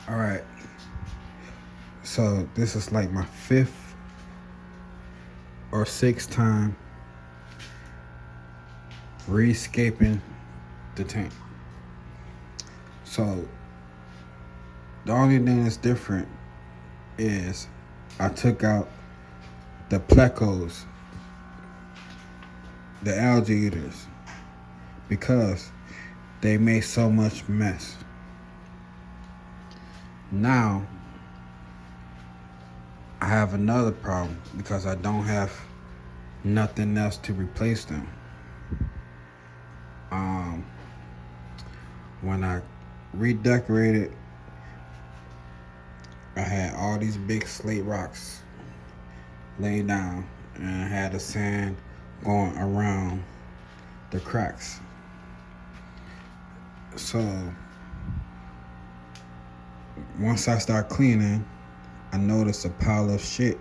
All right. So this is like my fifth or sixth time rescaping the tank. So the only thing that's different is I took out the plecos, the algae eaters, because they made so much mess. Now I have another problem because I don't have nothing else to replace them. Um, when I redecorated, I had all these big slate rocks laid down, and I had the sand going around the cracks. So once I start cleaning, I noticed a pile of shit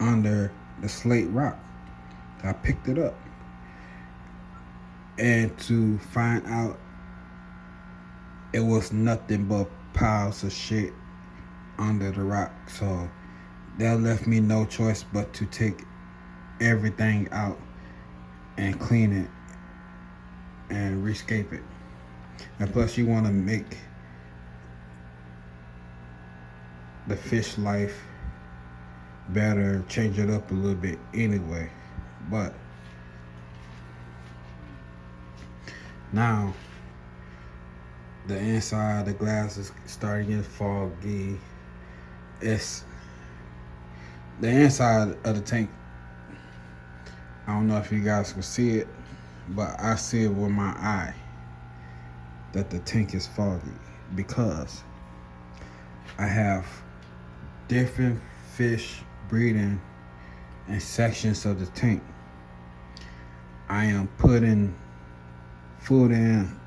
under the slate rock. I picked it up, and to find out it was nothing but piles of shit under the rock. So that left me no choice but to take everything out and clean it and rescape it. And plus, you want to make the fish life better, change it up a little bit anyway. But now the inside of the glass is starting to get foggy. It's the inside of the tank. I don't know if you guys can see it, but I see it with my eye that the tank is foggy because I have different fish breeding in sections of the tank. I am putting food in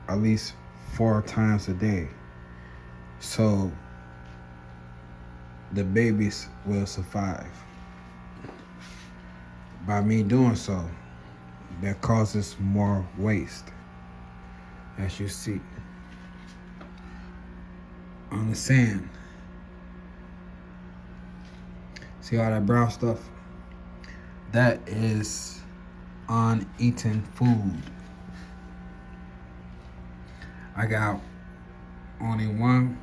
at least 4 times a day, so the babies will survive. By me doing so, that causes more waste, as you see on the sand. See all that brown stuff? That is uneaten food. I got only one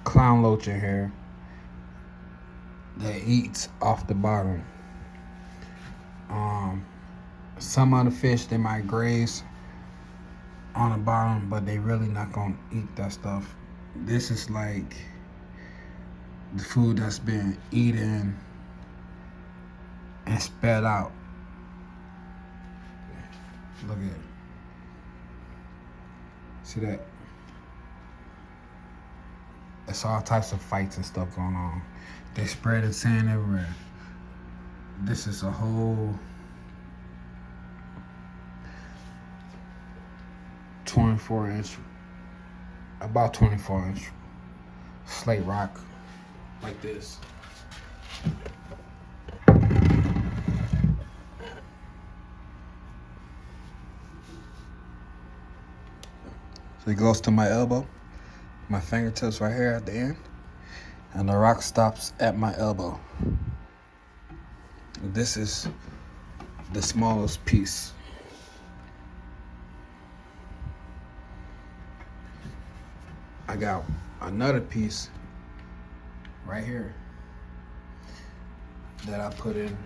clown loach in here that eats off the bottom. Some other fish, they might graze on the bottom, but they really not gonna eat that stuff. This is like the food that's been eaten and spat out. Look at it. See that? It's all types of fights and stuff going on. They spreading sand everywhere. This is a whole 24-inch, about 24-inch slate rock like this. So it goes to my elbow, my fingertips right here at the end, and the rock stops at my elbow. This is the smallest piece. I got another piece right here that I put in.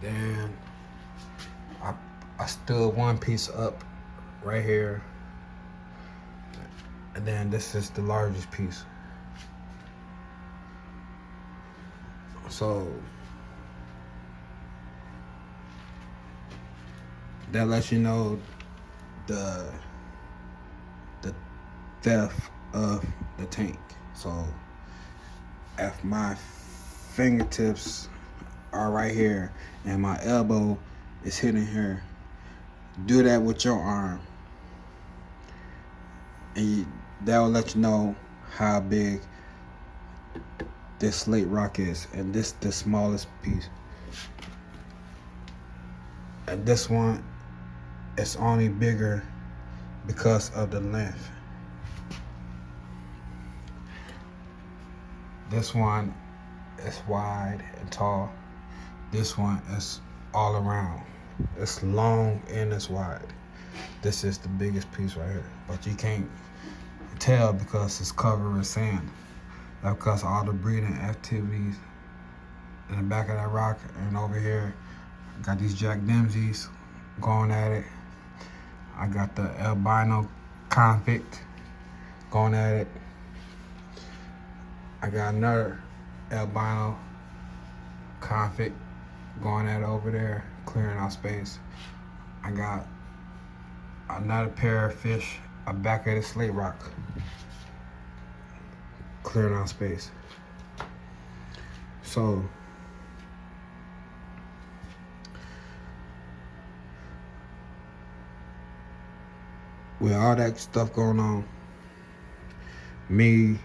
Then I stood one piece up right here. And then this is the largest piece. So that lets you know the depth of the tank. So if my fingertips are right here and my elbow is hitting here, do that with your arm, and that will let you know how big this slate rock is. And this the smallest piece, and this one is only bigger because of the length. This one is wide and tall. This one is all around. It's long and it's wide. This is the biggest piece right here, but you can't tell because it's covered with sand. That's because all the breeding activities in the back of that rock, and over here I got these Jack Dempseys going at it. I got the albino convict going at it. I got another albino convict going at it over there, clearing out space. I got another pair of fish back at the slate rock, clearing out space. So with all that stuff going on, me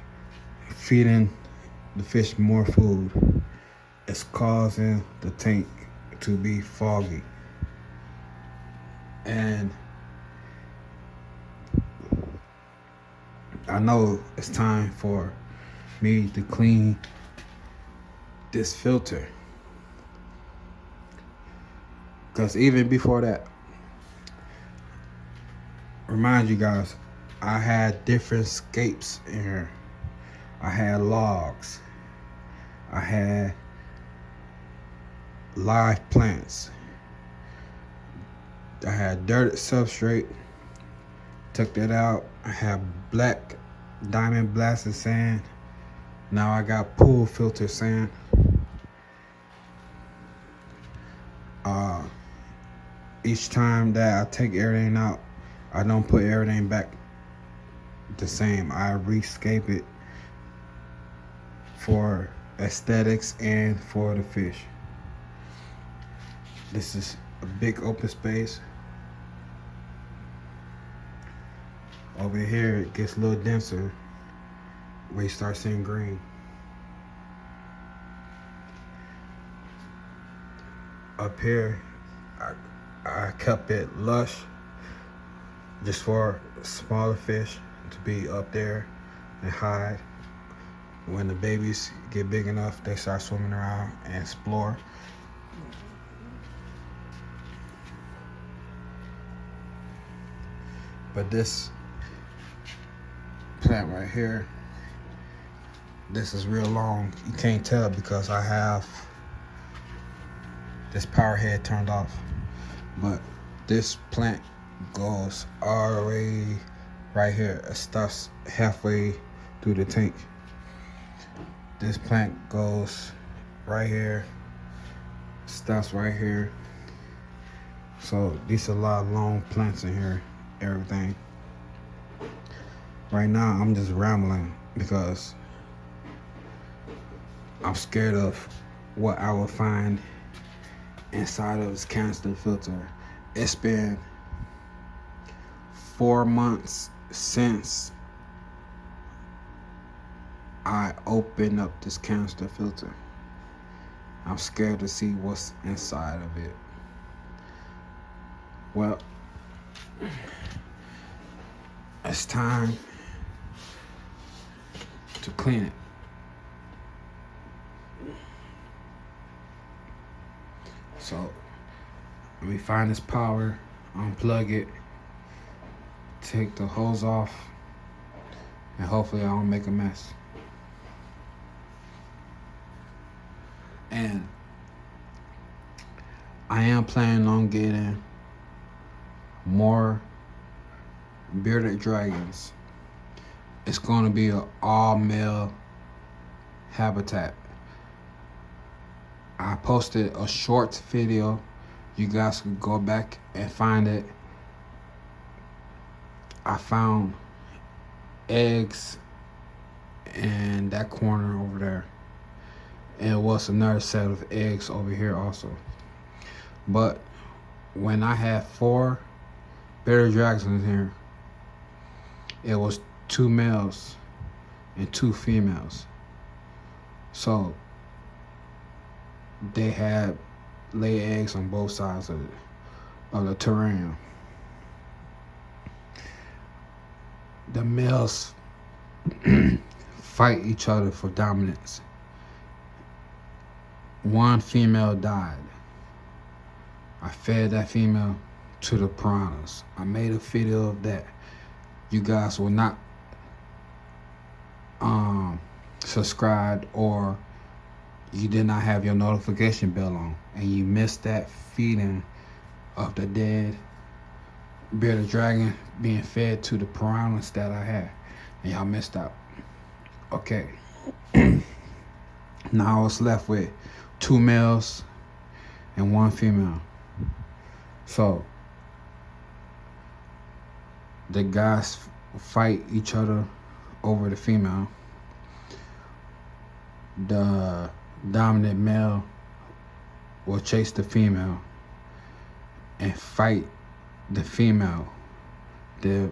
feeding the fish more food, it's causing the tank to be foggy. And I know it's time for me to clean this filter. Because even before that, remind you guys, I had different scapes in here. I had logs. I had live plants. I had dirt substrate. Took that out. I have black diamond blasted sand. Now I got pool filter sand. Each time that I take everything out, I don't put everything back the same. I rescape it for aesthetics and for the fish. This is a big open space. Over here it gets a little denser where you start seeing green. Up here I kept it lush just for smaller fish to be up there and hide. When the babies get big enough, they start swimming around and explore. But this plant right here, this is real long. You can't tell because I have this power head turned off. But this plant goes all the way right here. It stops halfway through the tank. This plant goes right here, stops right here. So these are a lot of long plants in here, everything. Right now I'm just rambling because I'm scared of what I will find inside of this canister filter. It's been 4 months since I opened up this canister filter. I'm scared to see what's inside of it. Well, it's time to clean it. So let me find this power, unplug it, take the hose off, and hopefully I don't make a mess. And I am planning on getting more bearded dragons. It's going to be an all-male habitat. I posted a short video. You guys can go back and find it. I found eggs in that corner over there. And it was another set of eggs over here also. But when I had 4 bearded dragons in here, it was 2 males and 2 females. So they had laid eggs on both sides of the terrarium. the males fight each other for dominance. One female died. I fed that female to the piranhas. I made a video of that. You guys will not subscribed, or you did not have your notification bell on and you missed that feeding of the dead bearded dragon being fed to the piranhas that I had, and y'all missed out. Okay. Now I was left with 2 males and 1 female. So the guys fight each other over the female. The dominant male will chase the female and fight the female that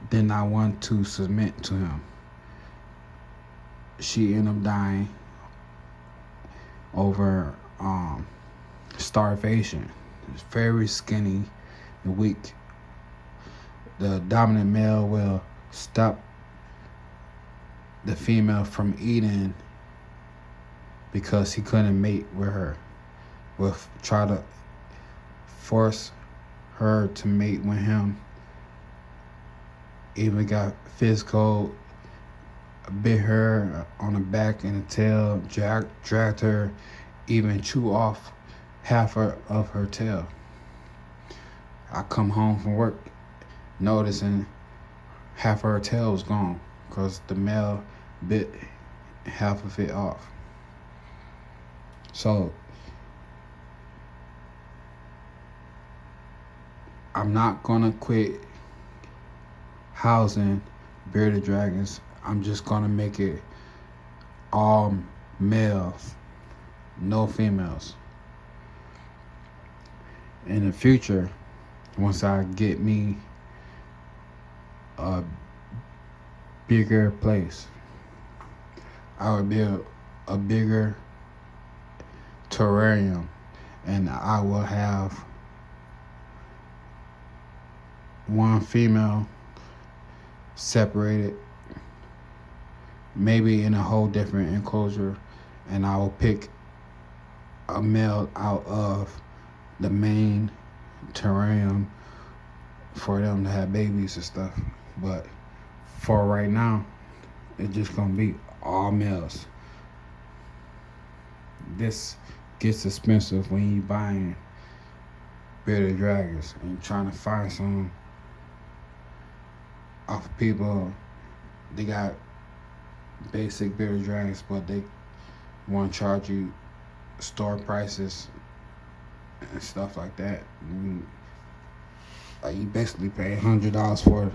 did not want to submit to him. She ended up dying over starvation. It's very skinny and weak. The dominant male will stop the female from eating because he couldn't mate with her. Will try to force her to mate with him. Even got physical, bit her on the back and the tail, dragged her, even chew off half of her tail. I come home from work noticing half of her tail was gone because the male bit half of it off. So I'm not gonna quit housing bearded dragons. I'm just gonna make it all males, no females. In the future, once I get me a bigger place, I would build a bigger terrarium, and I will have 1 female separated, maybe in a whole different enclosure, and I will pick a male out of the main terrarium for them to have babies and stuff. But for right now, it's just gonna be all males. This gets expensive when you buying bearded dragons and you're trying to find some off of people. They got basic bearded dragons, but they want to charge you store prices and stuff like that. You basically pay $100 for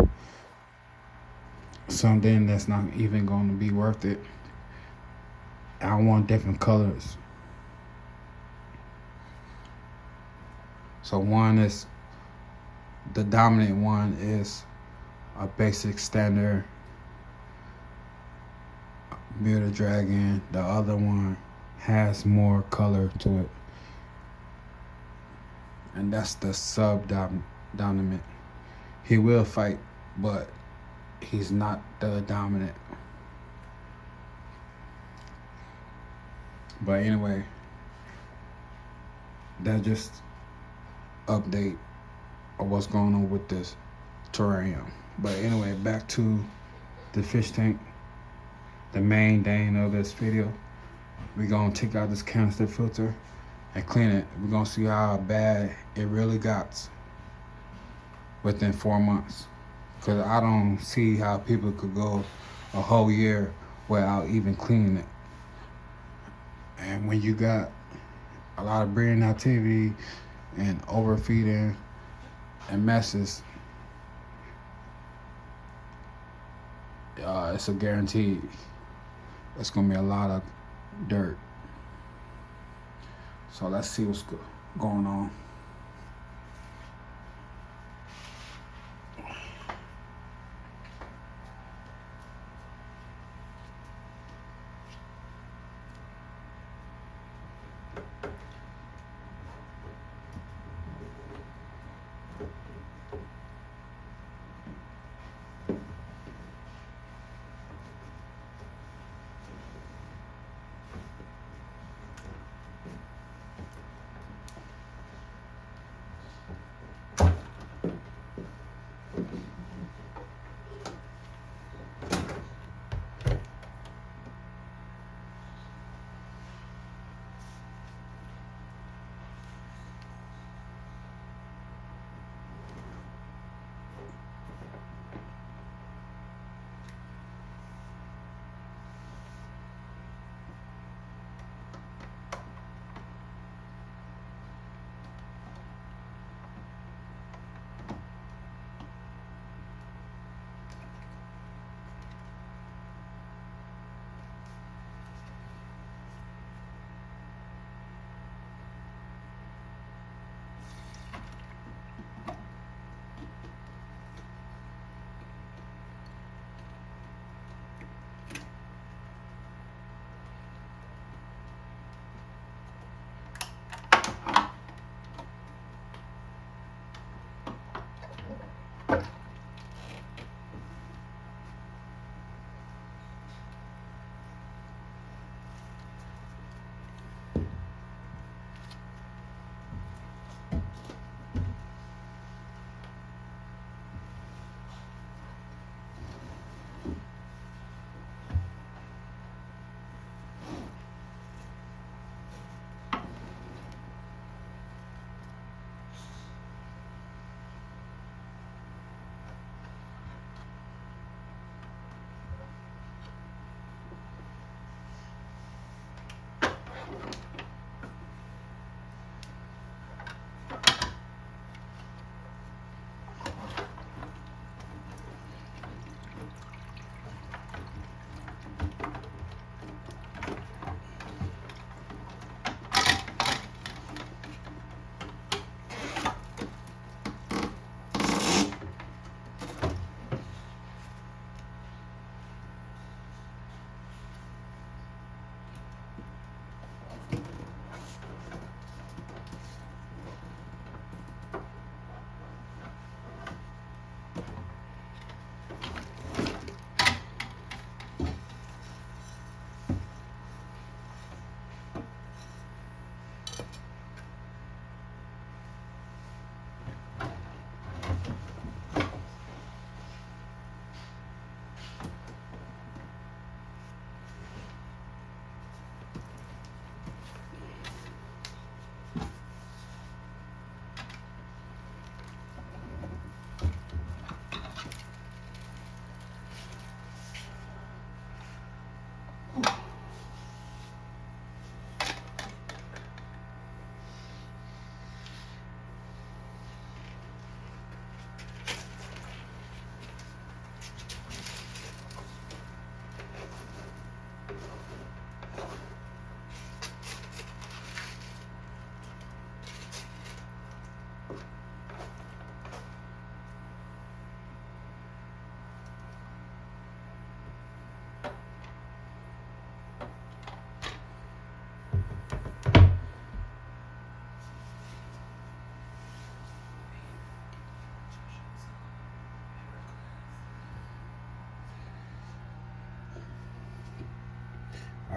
something that's not even going to be worth it. I want different colors. So one is, the dominant one is a basic standard bearded dragon. The other one has more color to it, and that's the sub-dominant. He will fight, but he's not the dominant. But anyway, that's just update of what's going on with this terrarium. But anyway, back to the fish tank. The main thing of this video, we're gonna take out this canister filter and clean it. We're gonna see how bad it really got within 4 months. Cause I don't see how people could go a whole year without even cleaning it. And when you got a lot of breeding activity and overfeeding and messes, it's a guarantee it's gonna be a lot of dirt. So let's see what's going on.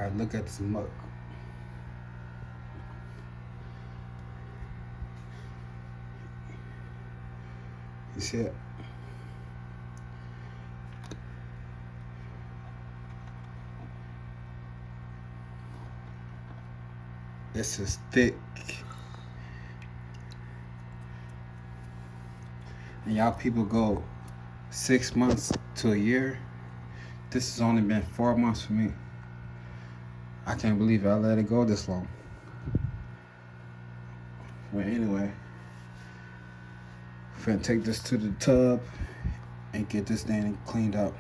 Alright, look at this mug. You see it? This is thick. And y'all people go 6 months to a year. This has only been 4 months for me. I can't believe I let it go this long. Well, anyway, I'm finna take this to the tub and get this thing cleaned up.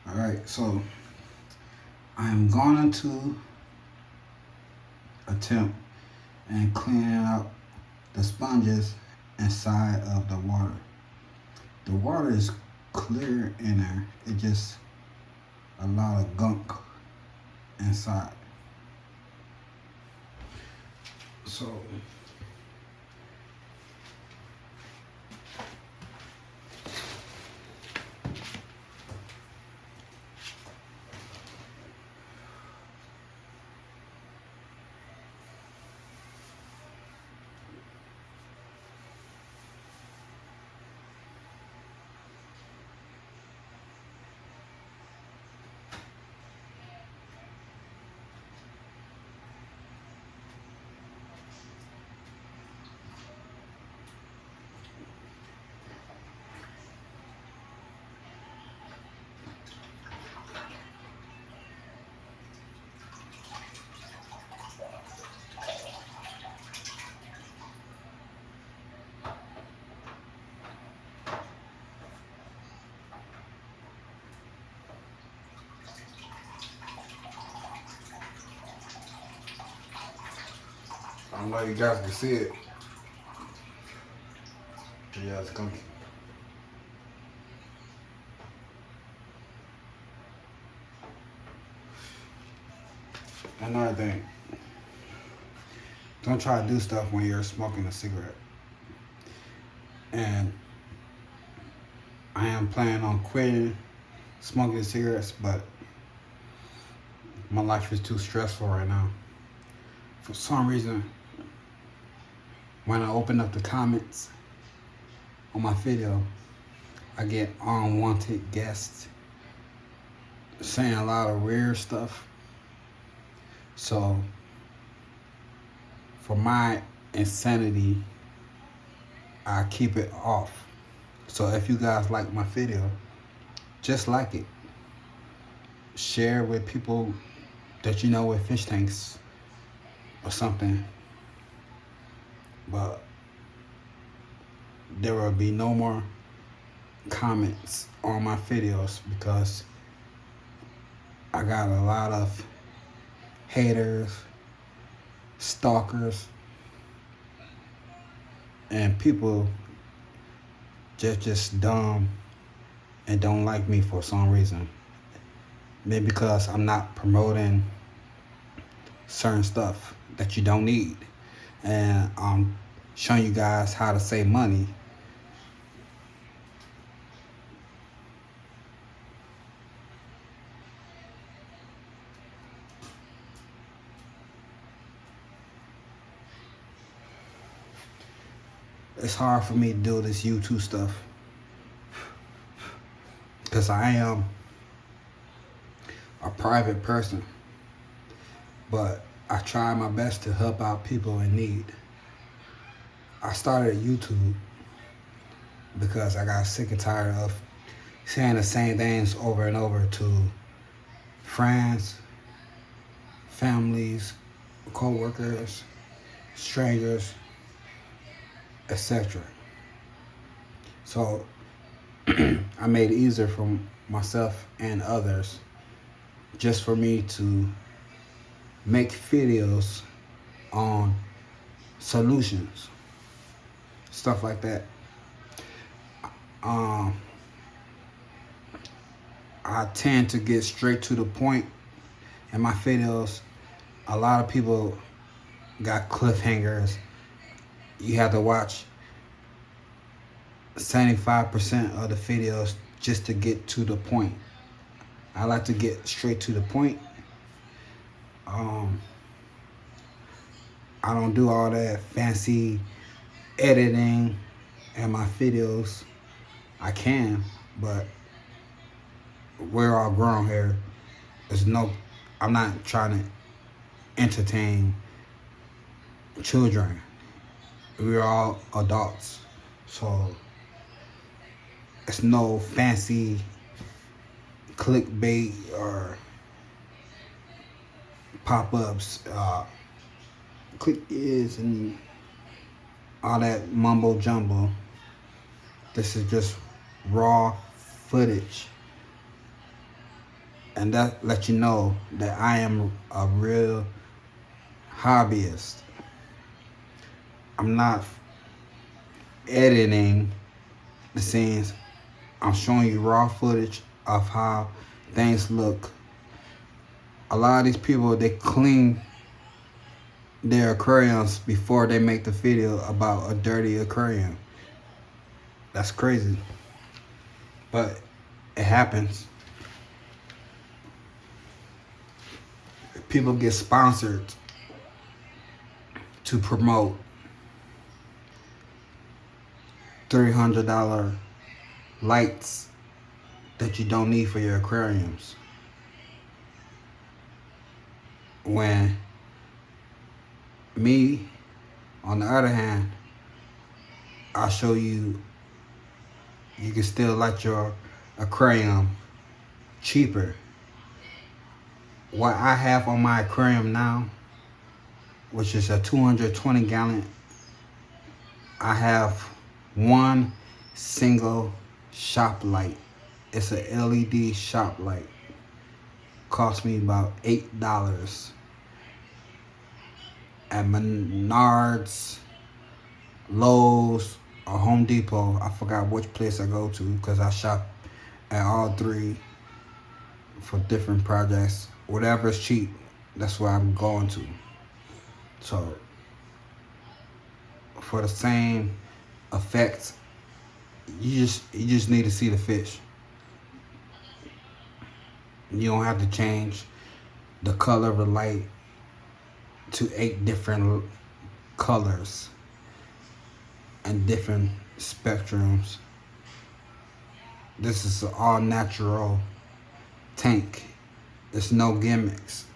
Alright, so I am going to attempt and cleaning out the sponges inside of the water. The water is clear in there. It just a lot of gunk inside. So I don't know if you guys can see it. Yeah, it's gunky. Another thing, don't try to do stuff when you're smoking a cigarette. And I am planning on quitting smoking cigarettes, but my life is too stressful right now. For some reason, when I open up the comments on my video, I get unwanted guests saying a lot of weird stuff. So, for my insanity, I keep it off. So if you guys like my video, just like it. Share with people that you know with fish tanks or something. But there will be no more comments on my videos because I got a lot of haters, stalkers, and people just dumb and don't like me for some reason. Maybe because I'm not promoting certain stuff that you don't need. And I'm showing you guys how to save money. It's hard for me to do this YouTube stuff because I am a private person, but I try my best to help out people in need. I started YouTube because I got sick and tired of saying the same things over and over to friends, families, co-workers, strangers, etc. So I made it easier for myself and others just for me to make videos on solutions, stuff like that. I tend to get straight to the point in my videos. A lot of people got cliffhangers. You have to watch 75% of the videos just to get to the point. I like to get straight to the point. I don't do all that fancy editing in my videos. I can, but we're all grown here. I'm not trying to entertain children. We're all adults. So it's no fancy clickbait or pop-ups, click is and all that mumbo jumbo. This is just raw footage, and that lets you know that I am a real hobbyist. I'm not editing the scenes. I'm showing you raw footage of how things look. A lot of these people, they clean their aquariums before they make the video about a dirty aquarium. That's crazy, but it happens. People get sponsored to promote $300 lights that you don't need for your aquariums. When me, on the other hand, I'll show you can still light your aquarium cheaper. What I have on my aquarium now, which is a 220 gallon, I have one single shop light. It's an LED shop light. Cost me about $8 at Menards, Lowe's, or Home Depot. I forgot which place I go to because I shop at all three for different projects. Whatever's cheap, that's where I'm going to. So for the same effect, you just need to see the fish. You don't have to change the color of the light to 8 different colors and different spectrums. This is an all natural tank. There's no gimmicks,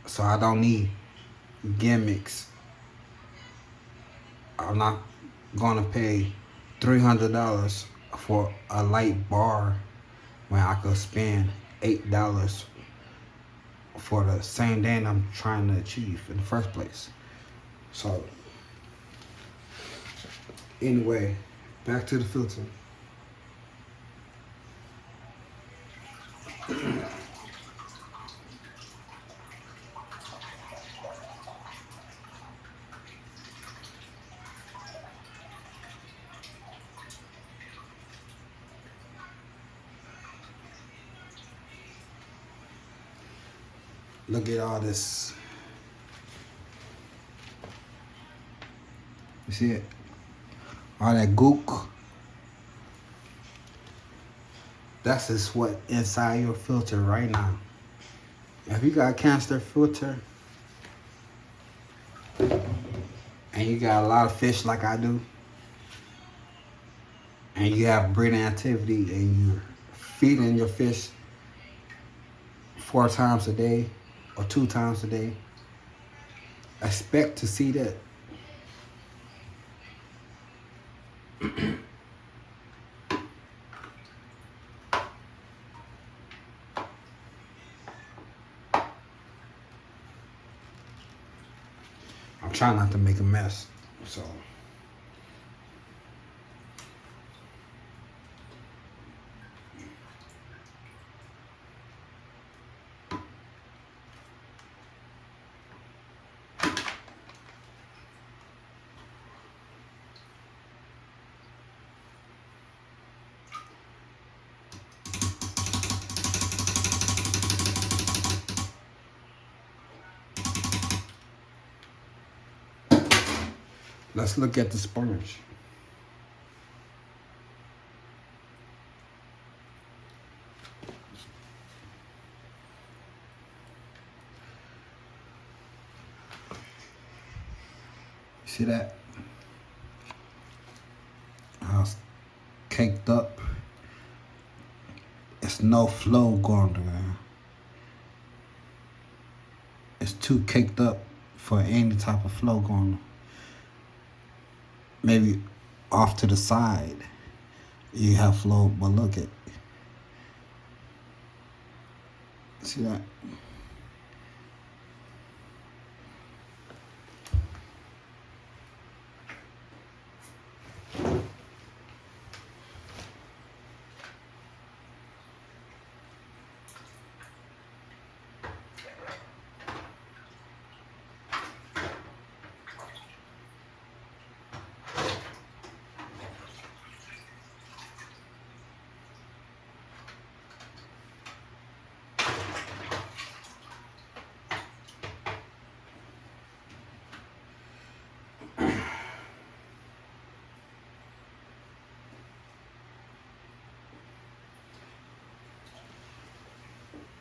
so I don't need gimmicks. I'm not gonna pay $300 for a light bar when I could spend $8 for the same thing I'm trying to achieve in the first place. So anyway, back to the filter. Look at all this. You see it? All that gook. That's just what inside your filter right now. If you got a canister filter and you got a lot of fish like I do, and you have breeding activity and you're feeding your fish 4 times a day or 2 times a day, expect to see that. I'm trying not to make a mess, so. Let's look at the sponge. See that? How it's caked up. It's no flow going there. It's too caked up for any type of flow going on. Maybe off to the side you have flow, but look at, see that?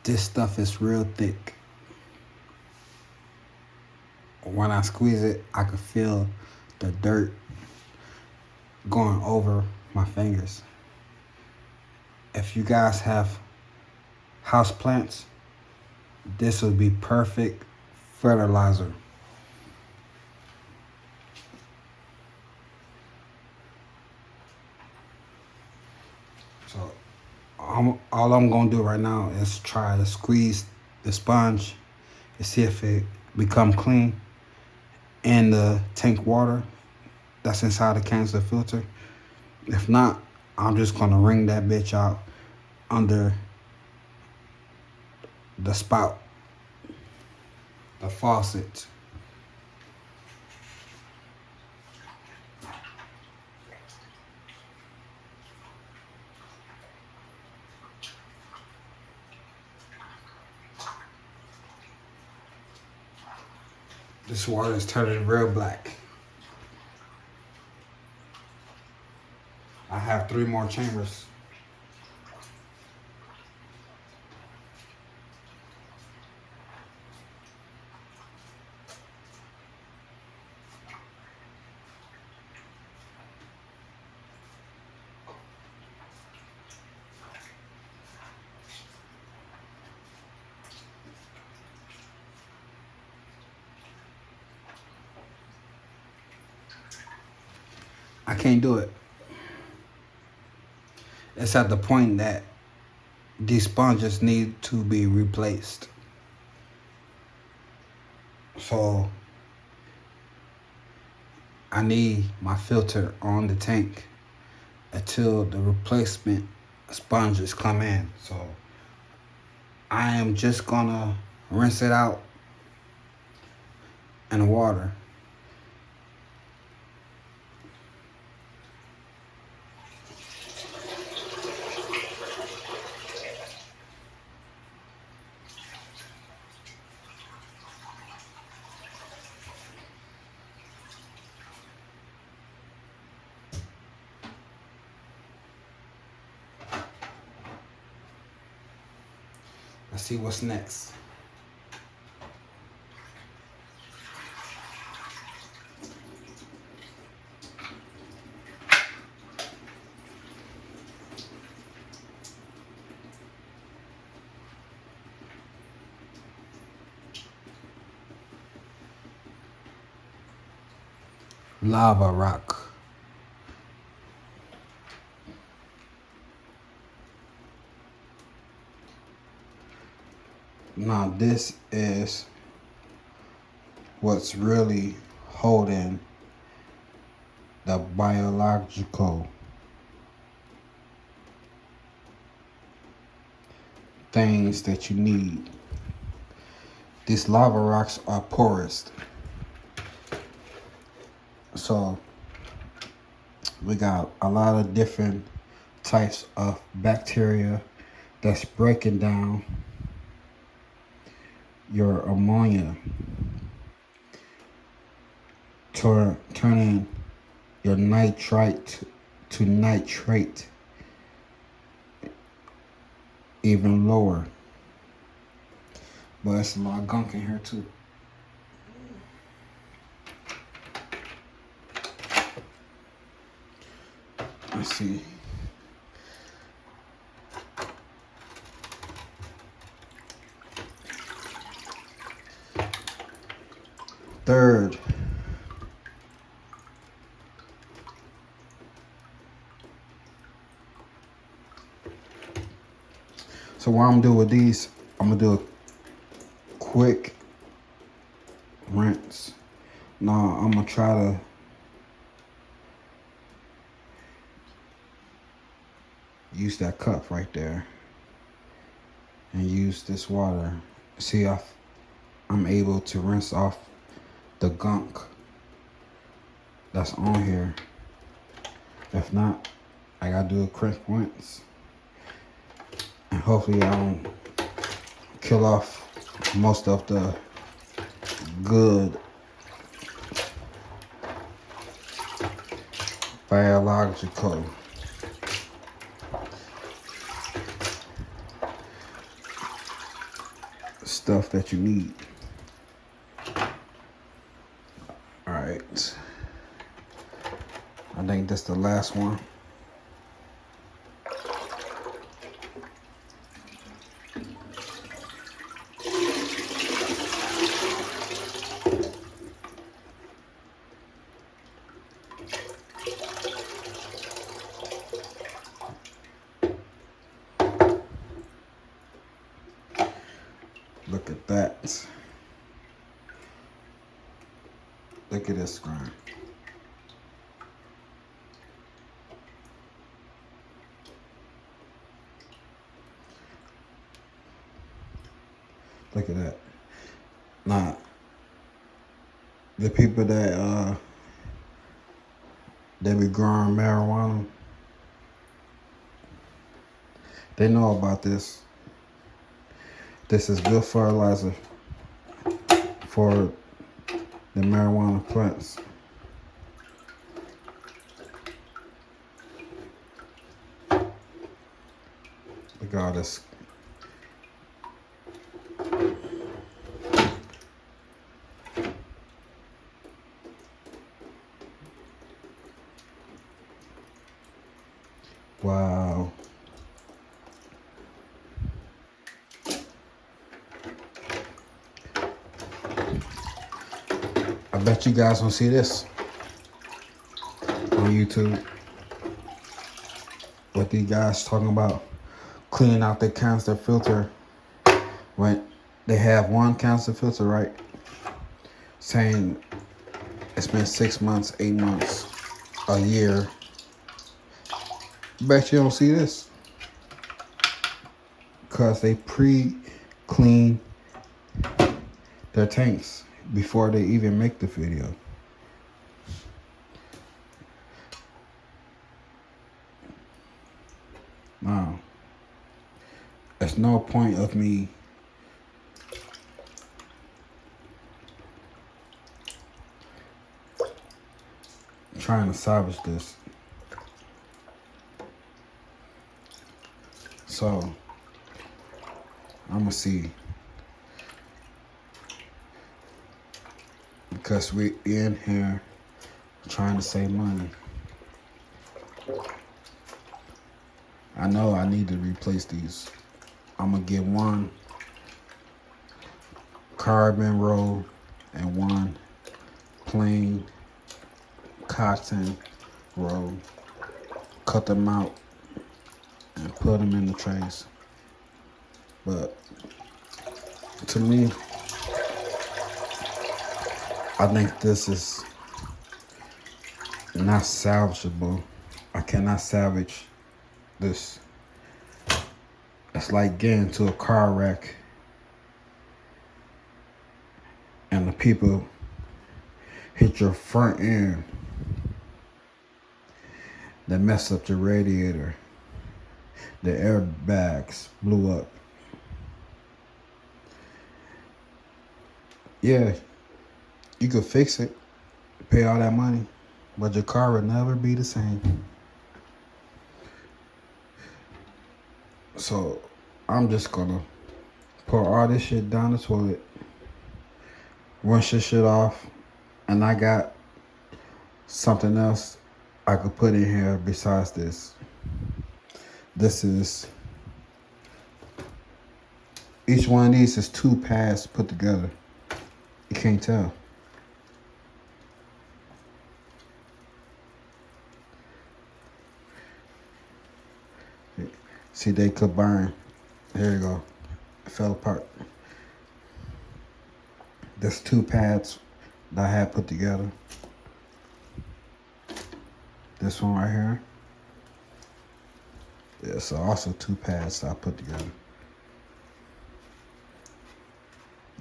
This stuff is real thick. When I squeeze it, I can feel the dirt going over my fingers. If you guys have house plants, this would be perfect fertilizer. So all I'm gonna do right now is try to squeeze the sponge to see if it become clean in the tank water that's inside the canister filter. If not, I'm just gonna wring that bitch out under the spout, the faucet. This water is turning real black. I have 3 more chambers. I can't do it. It's at the point that these sponges need to be replaced. So I need my filter on the tank until the replacement sponges come in. So I am just gonna rinse it out in water. Let's see what's next. Lava rock. Now this is what's really holding the biological things that you need. These lava rocks are porous. So we got a lot of different types of bacteria that's breaking down your ammonia, turning your nitrite to nitrate even lower. But it's a lot of gunk in here too. Let's see. Third. So what I'm gonna do with these, I'm gonna do a quick rinse. Now I'm gonna try to use that cup right there and use this water. See if I'm able to rinse off the gunk that's on here. If not, I gotta do a quick rinse. And hopefully I don't kill off most of the good biological stuff that you need. All right. I think that's the last one. Look at that. Look at this screen. Look at that. Now, the people that they be growing marijuana, they know about this. This is good fertilizer for the marijuana plants. Look at all this. Wow. I bet you guys don't see this on YouTube. What these guys talking about cleaning out the canister filter when they have one canister filter, right? Saying it's been 6 months, 8 months, a year. Bet you don't see this. Because they pre-clean their tanks before they even make the video. Now, there's no point of me trying to salvage this. So, I'm gonna see. Because we in here trying to save money. I know I need to replace these. I'm gonna get one carbon roll and one plain cotton roll. Cut them out and put them in the trays. But to me, I think this is not salvageable. I cannot salvage this. It's like getting into a car wreck and the people hit your front end that mess up your radiator. The airbags blew up. Yeah, you could fix it, pay all that money, but your car would never be the same. So I'm just gonna pour all this shit down the toilet, rinse this shit off, and I got something else I could put in here besides this. This is, each one of these is 2 pads put together. You can't tell. See, they could burn. There you go. It fell apart. There's 2 pads that I had put together. This one right here. Yeah, so also 2 pads that I put together.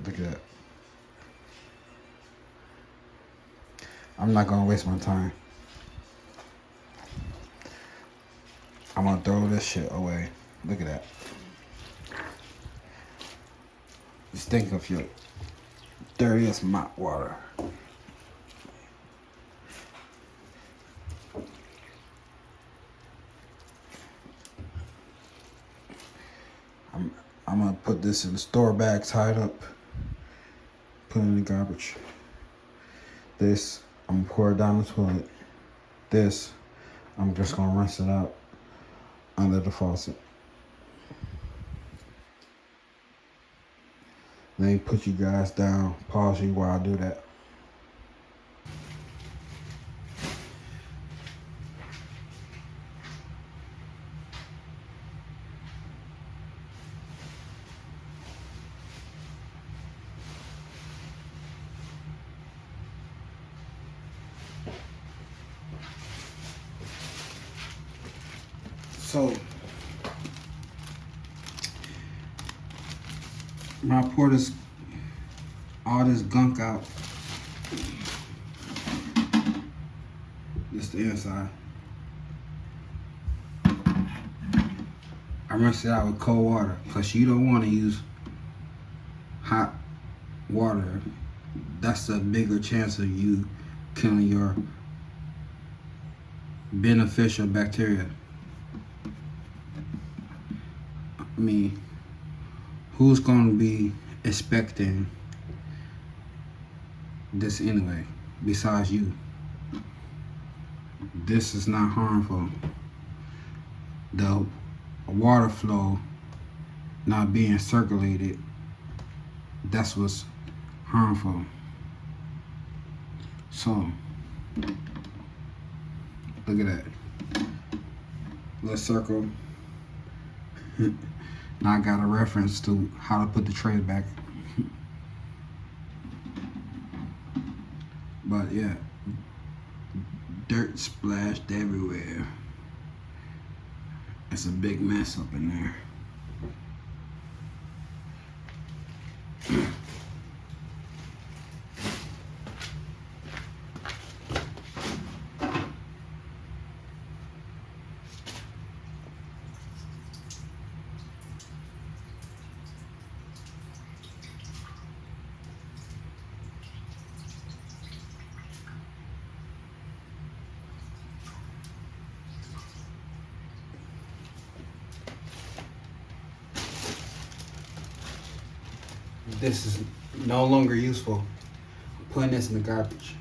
Look at that. I'm not gonna waste my time. I'm gonna throw this shit away. Look at that. Just think of your dirtiest mop water. I'm gonna put this in the store bag tied up. Put it in the garbage. This, I'm gonna pour it down the toilet. This, I'm just gonna rinse it out under the faucet. Let me put you guys down, pause you while I do that. So, when I pour this, all this gunk out, this the inside. I rinse it out with cold water because you don't want to use hot water. That's a bigger chance of you killing your beneficial bacteria. I mean, who's going to be expecting this anyway, besides you? This is not harmful. The water flow not being circulated, that's what's harmful. So, look at that. Little circle. Now I got a reference to how to put the tray back. But yeah, dirt splashed everywhere. It's a big mess up in there. This is no longer useful. I'm putting this in the garbage.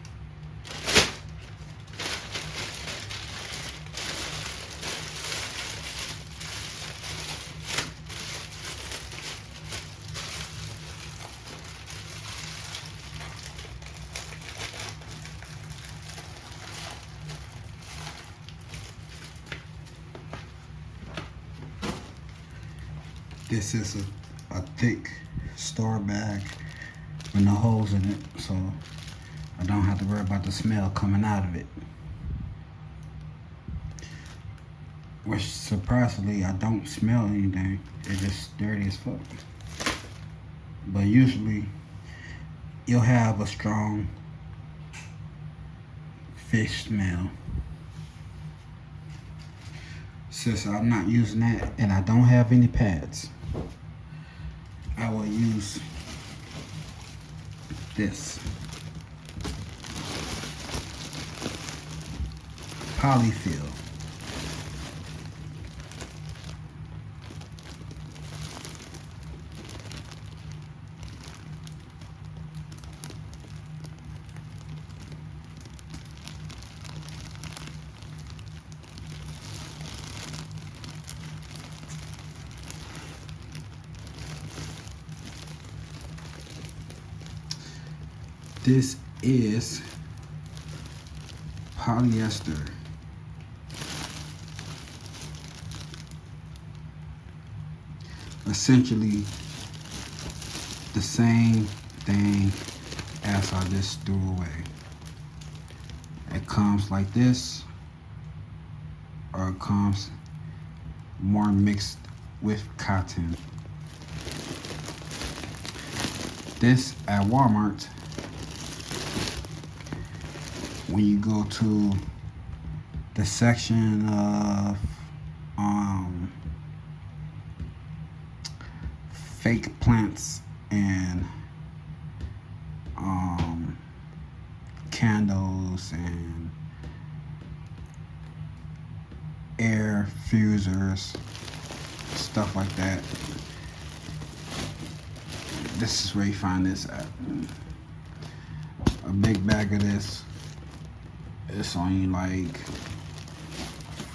This is a thick store bag with no holes in it, so I don't have to worry about the smell coming out of it. Which surprisingly, I don't smell anything. It's just dirty as fuck. But usually, you'll have a strong fish smell. Since I'm not using that and I don't have any pads, I will use this polyfill. This is polyester. Essentially the same thing as I just threw away. It comes like this, or it comes more mixed with cotton. This at Walmart, when you go to the section of fake plants and candles and air fusers, stuff like that, this is where you find this at. A big bag of this, it's only like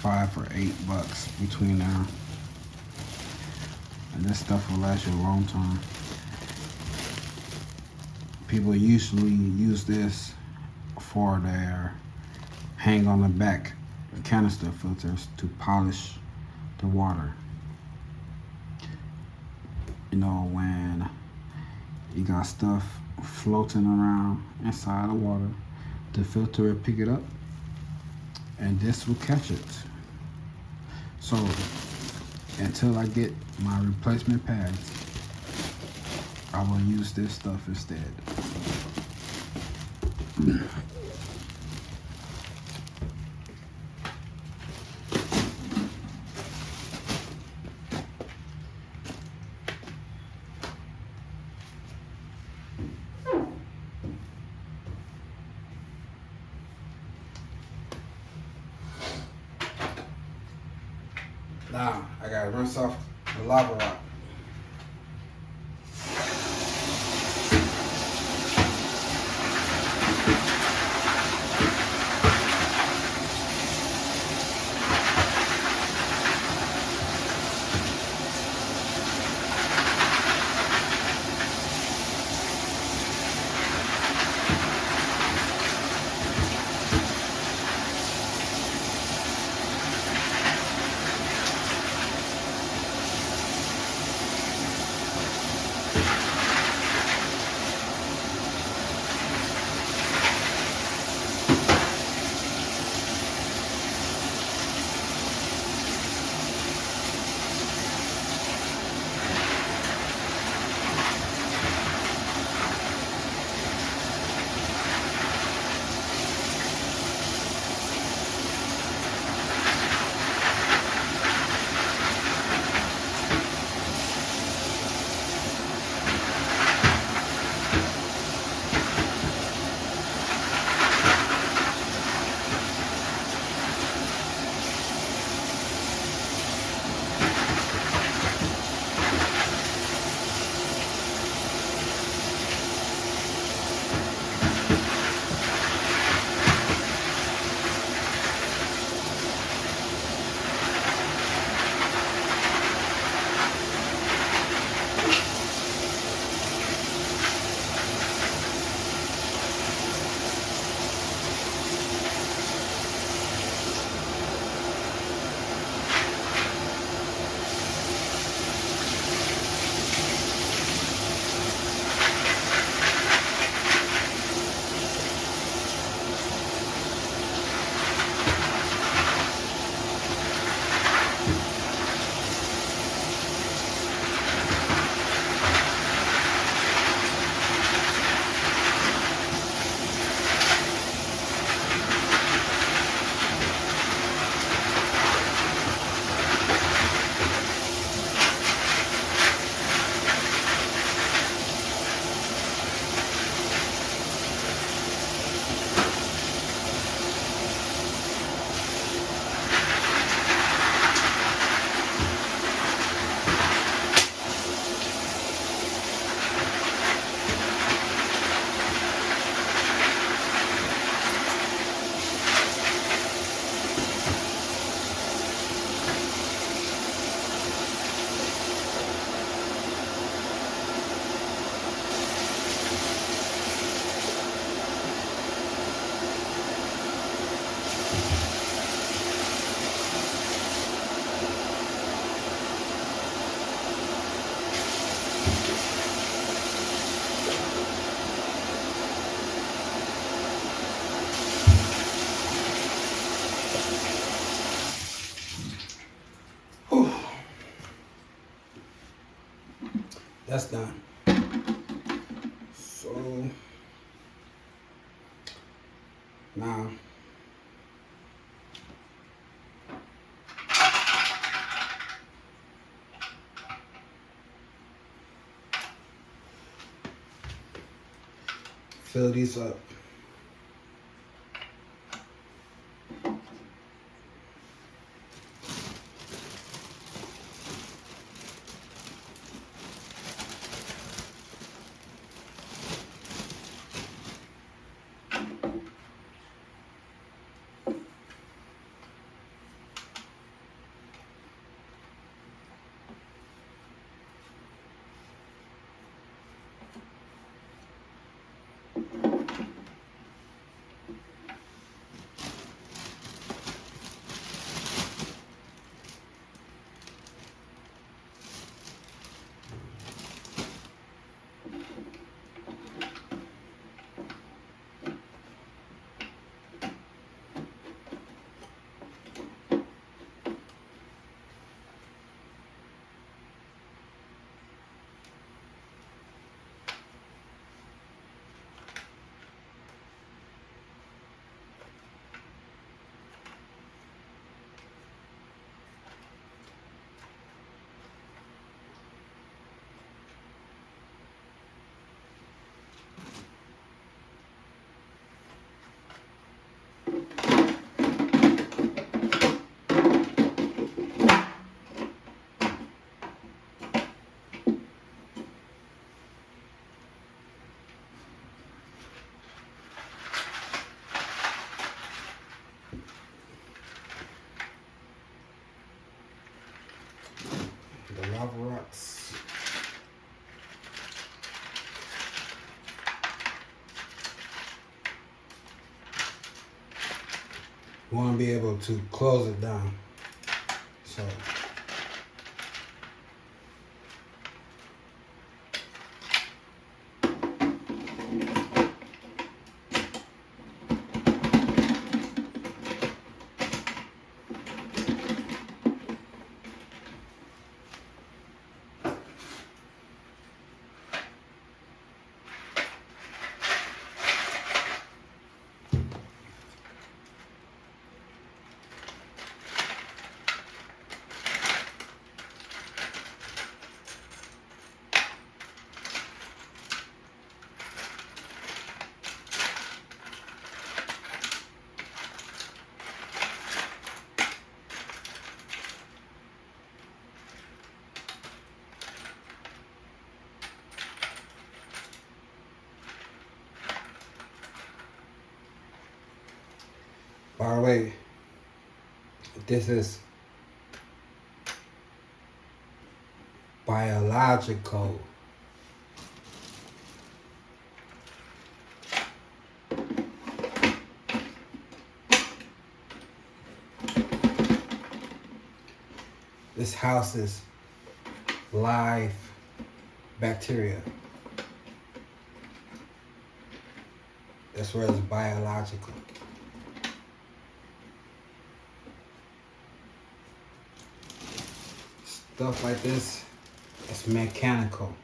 $5 or $8 between there. And this stuff will last you a long time. People usually use this for their hang on the back canister filters to polish the water. You know, when you got stuff floating around inside the water, the filter will pick it up and this will catch it. So until I get my replacement pads, I will use this stuff instead. Now I gotta rinse off the lava rock. That's done. So now fill these up. The lava rocks. We want to be able to close it down. So by the way, this is biological. This houses live bacteria. That's where it's biological. Stuff like this, it's mechanical.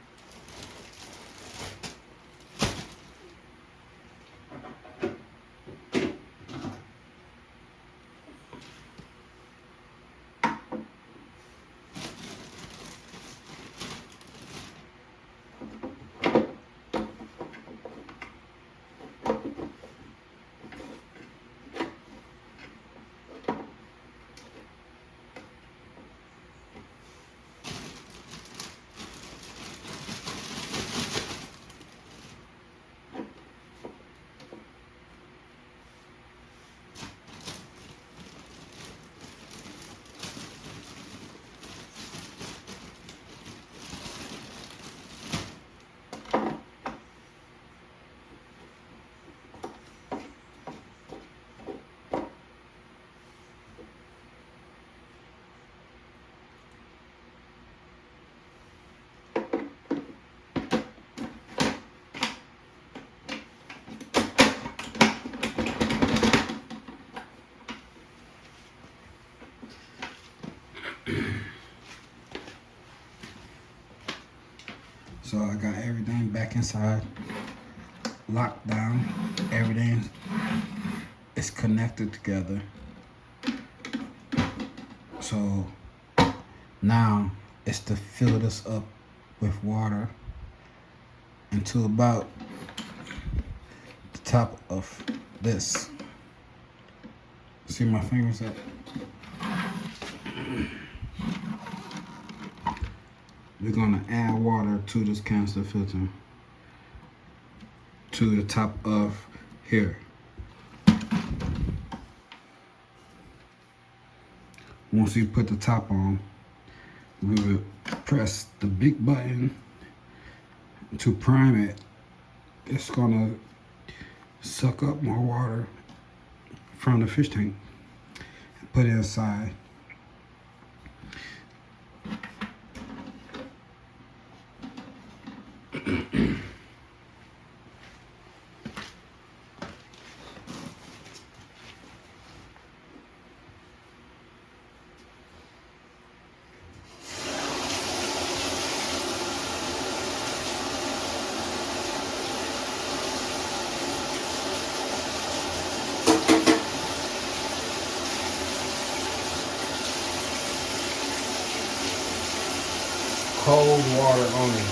So I got everything back inside, locked down. Everything is connected together. So now it's to fill this up with water until about the top of this. See my fingers up? We're gonna add water to this canister filter to the top of here. Once we put the top on, we will press the big button to prime it. It's gonna suck up more water from the fish tank and put it inside. Cold water only.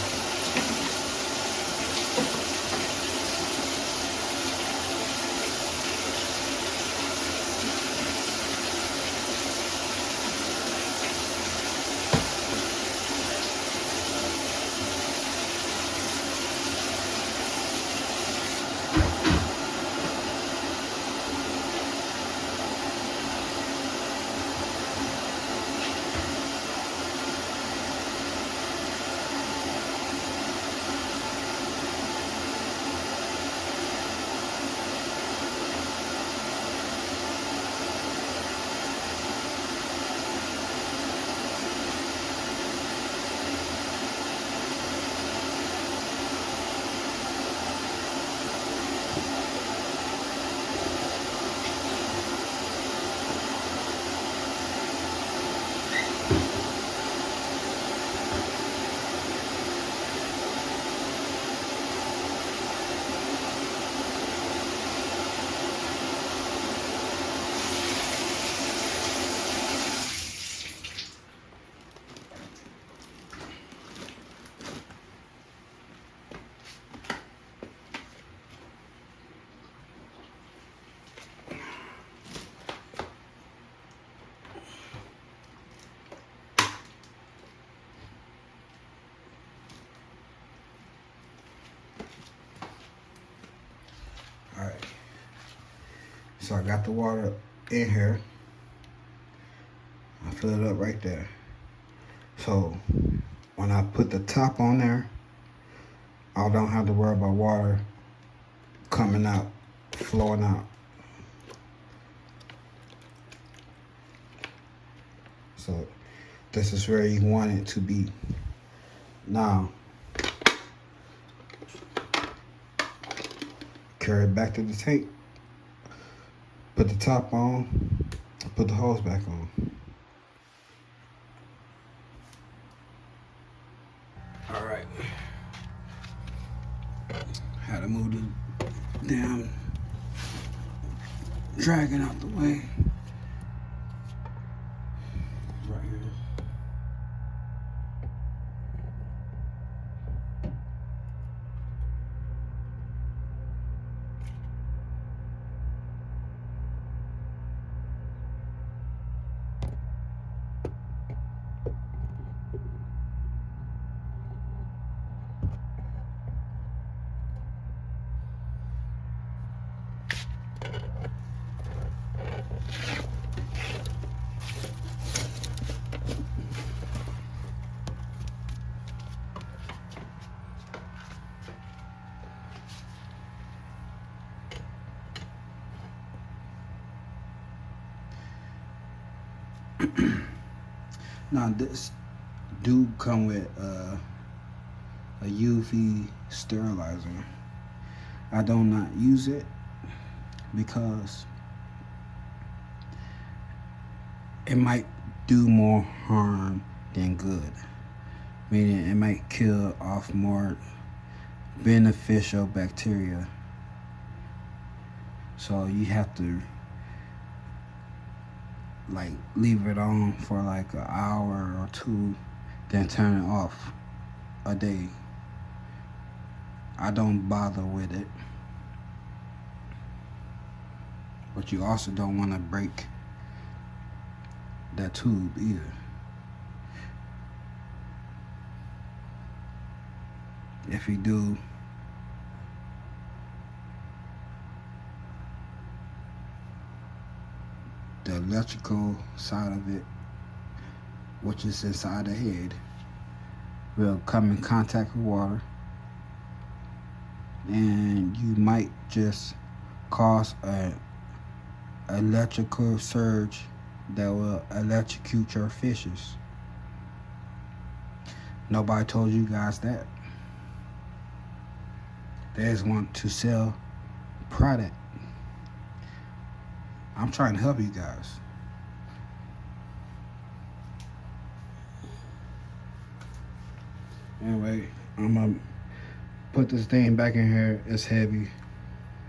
All right. So I got the water in here. I fill it up right there. So when I put the top on there, I don't have to worry about water coming out, flowing out. So this is where you want it to be. Now, carry it back to the tank, put the top on, put the hose back on. All right. Had to move the damn dragon out the way. Right here. Now this do come with a UV sterilizer. I do not use it because it might do more harm than good. meaning it might kill off more beneficial bacteria. So you have to like leave it on for like an hour or two, then turn it off a day. I don't bother with it, but you also don't want to break that tube either. If you do, the electrical side of it, which is inside the head, will come in contact with water, and you might just cause an electrical surge that will electrocute your fishes. Nobody told you guys that. They just want to sell product. I'm trying to help you guys. Anyway, I'm gonna put this thing back in here. It's heavy,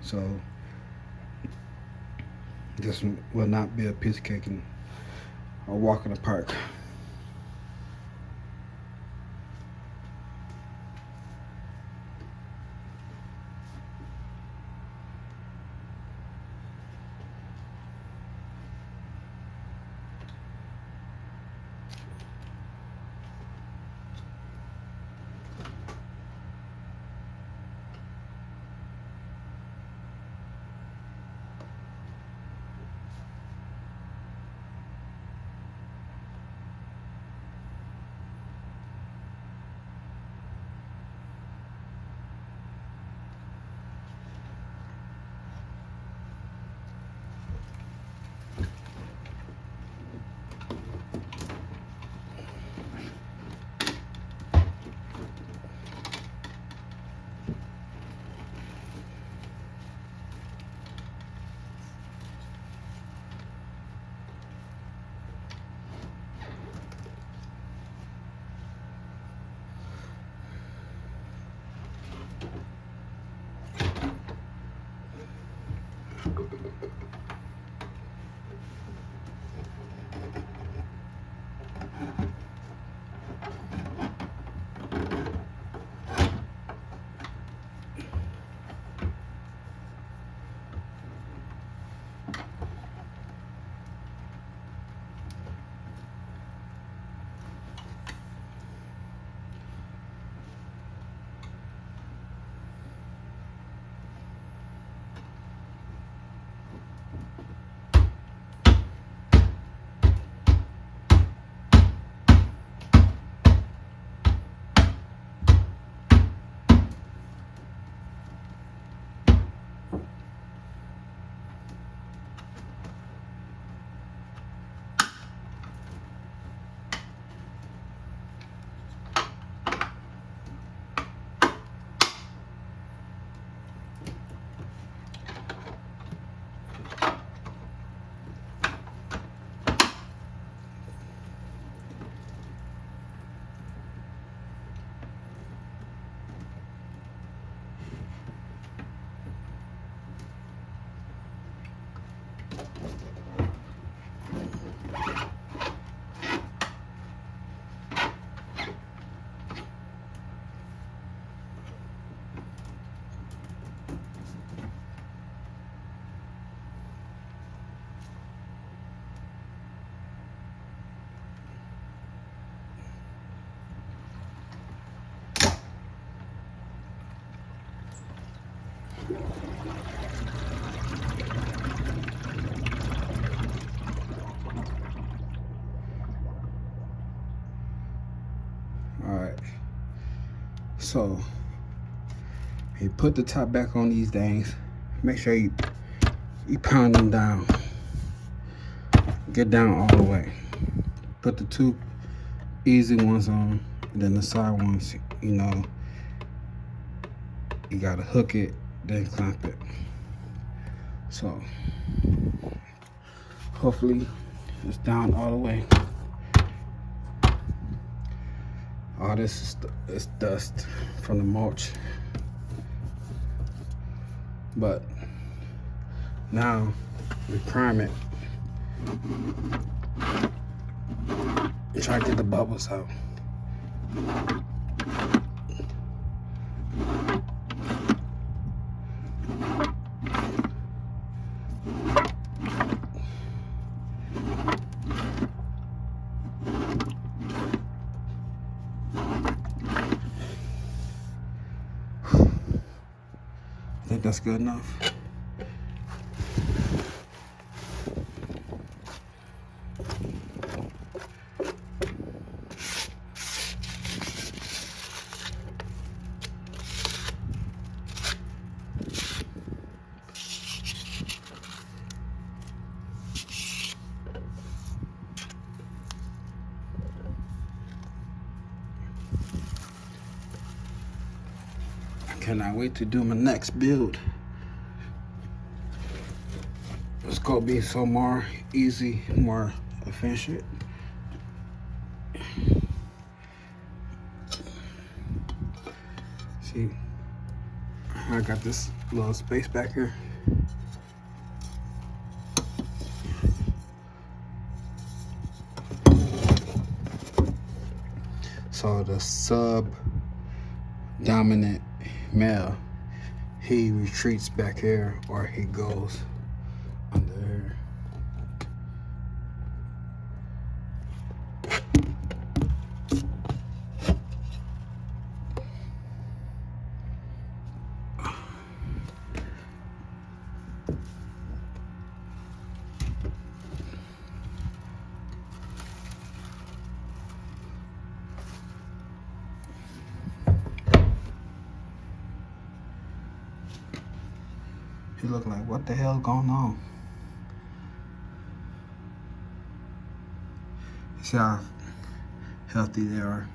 so this will not be a piece of cake and a walk in the park. Alright, so you put the top back on these things. Make sure you pound them down. Get down all the way. Put the two easy ones on, and then the side ones, you gotta hook it, then clamp it. So hopefully it's down all the way. All this is dust from the mulch. But now we prime it and try to get the bubbles out. I think that's good enough. I cannot wait to do my next build. It's gonna be so more easy, more efficient. See, I got this little space back here. So the sub-dominant male, he retreats back here or he goes under here. He look like, what the hell going on? See how healthy they are.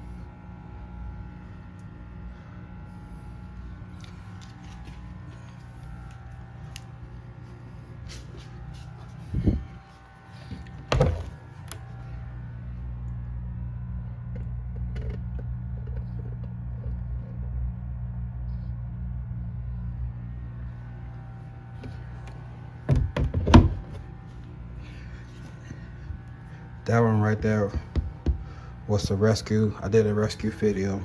That one right there was the rescue. I did a rescue video.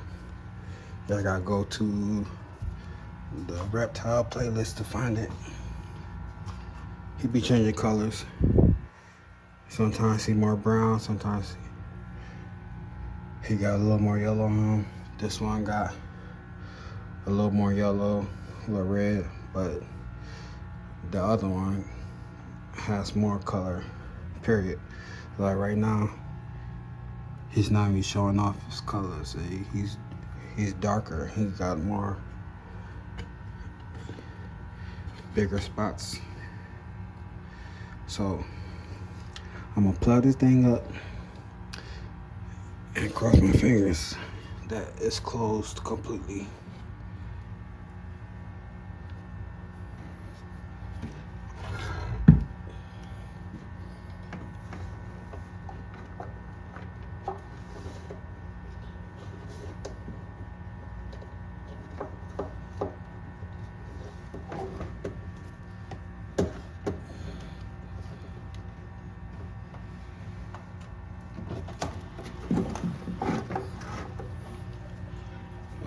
I gotta go to the reptile playlist to find it. He be changing colors. Sometimes he more brown, sometimes he got a little more yellow on him. This one got a little more yellow, a little red, but the other one has more color, period. Like right now, he's not even showing off his colors. He's darker. He's got more bigger spots. So I'm gonna plug this thing up and cross my fingers that it's closed completely.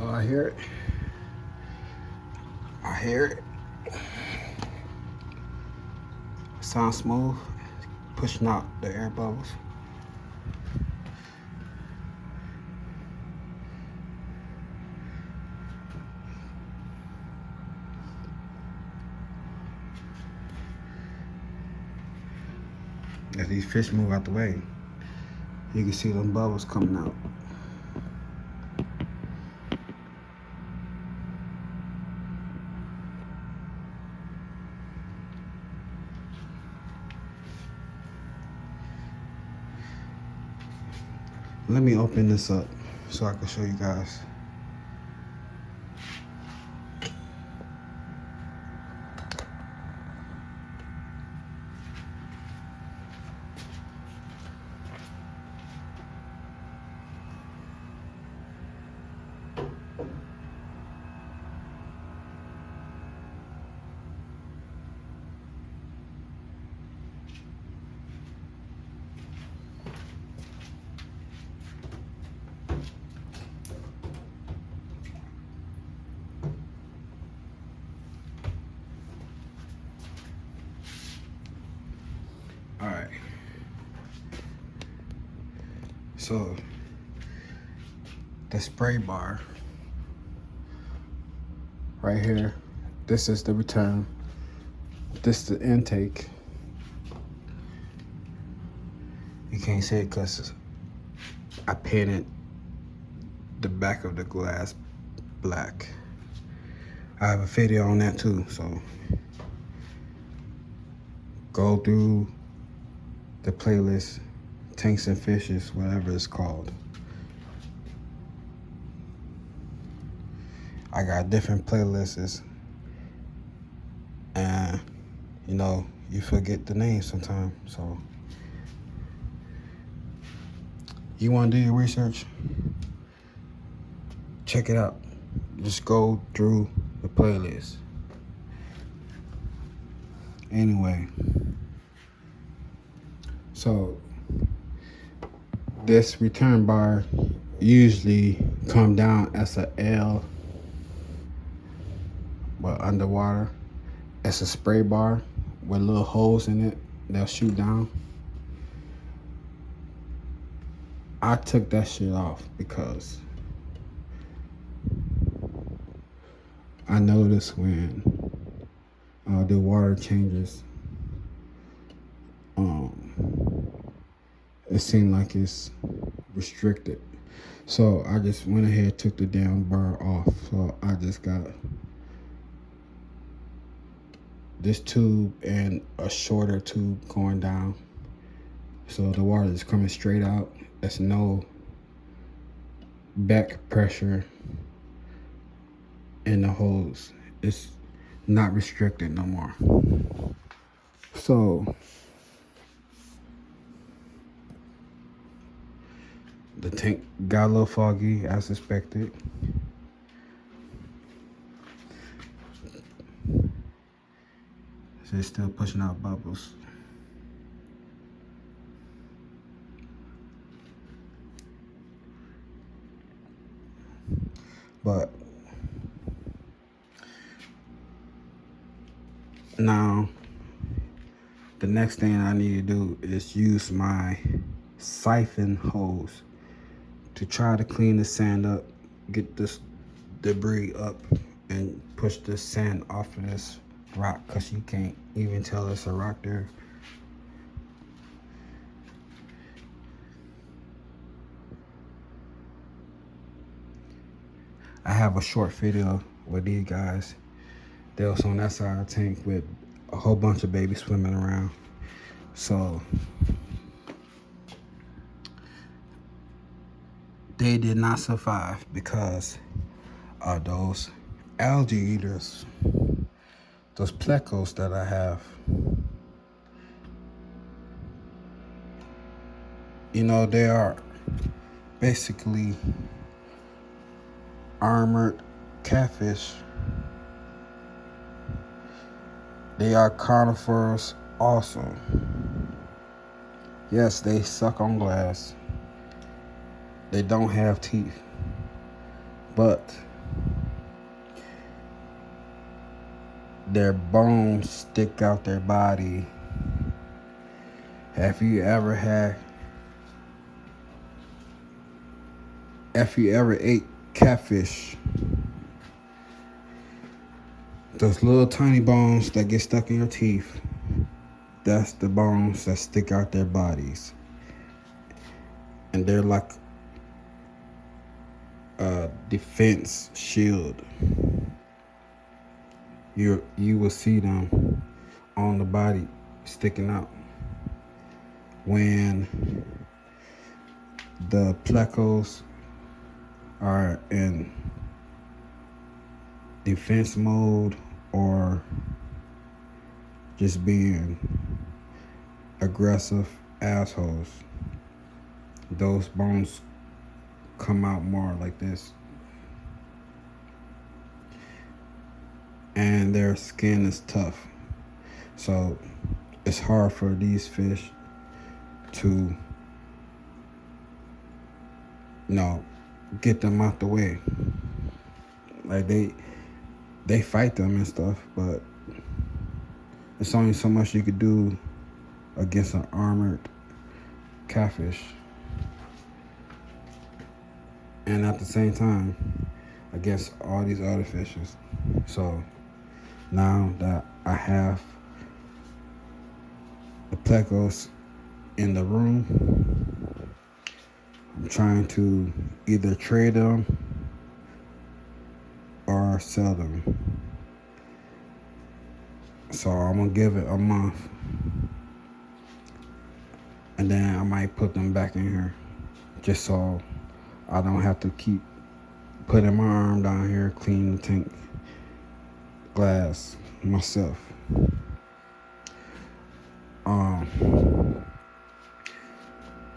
Oh, I hear it. I hear it. Sounds smooth, pushing out the air bubbles. As these fish move out the way, you can see them bubbles coming out. Let me open this up so I can show you guys. All right. So the spray bar right here, this is the return. This is the intake. You can't see it because I painted the back of the glass black. I have a video on that too, so go through the playlist, Tanks and Fishes, whatever it's called. I got different playlists, and you know, you forget the name sometimes, so you want to do your research, check it out. Just go through the playlist. Anyway, so this return bar usually come down as a L, but underwater. It's a spray bar with little holes in it. They'll shoot down. I took that shit off because I noticed when the water changes, it seemed like it's restricted. So I just went ahead, took the damn bar off. So I just got this tube and a shorter tube going down. So the water is coming straight out. There's no back pressure in the hose. It's not restricted no more. So the tank got a little foggy as expected. So it's still pushing out bubbles. But now the next thing I need to do is use my siphon hose to try to clean the sand up, get this debris up, and push the sand off of this rock, because you can't even tell it's a rock there. I have a short video with these guys. They was on that side of the tank with a whole bunch of babies swimming around. So they did not survive because of those algae eaters, those plecos that I have. You know, they are basically armored catfish. They are carnivores also. Yes, they suck on glass. They don't have teeth, but their bones stick out their body. If you ever ate catfish, those little tiny bones that get stuck in your teeth, that's the bones that stick out their bodies. And they're like a defense shield. You will see them on the body sticking out. When the plecos are in defense mode or just being aggressive assholes, those bones come out more like this. and their skin is tough. So it's hard for these fish to, get them out the way. Like they fight them and stuff, but it's only so much you could do against an armored catfish. And at the same time, against all these other fishes. So now that I have the plecos in the room, I'm trying to either trade them or sell them. So I'm gonna give it a month, and then I might put them back in here, just so I don't have to keep putting my arm down here, cleaning the tank glass myself.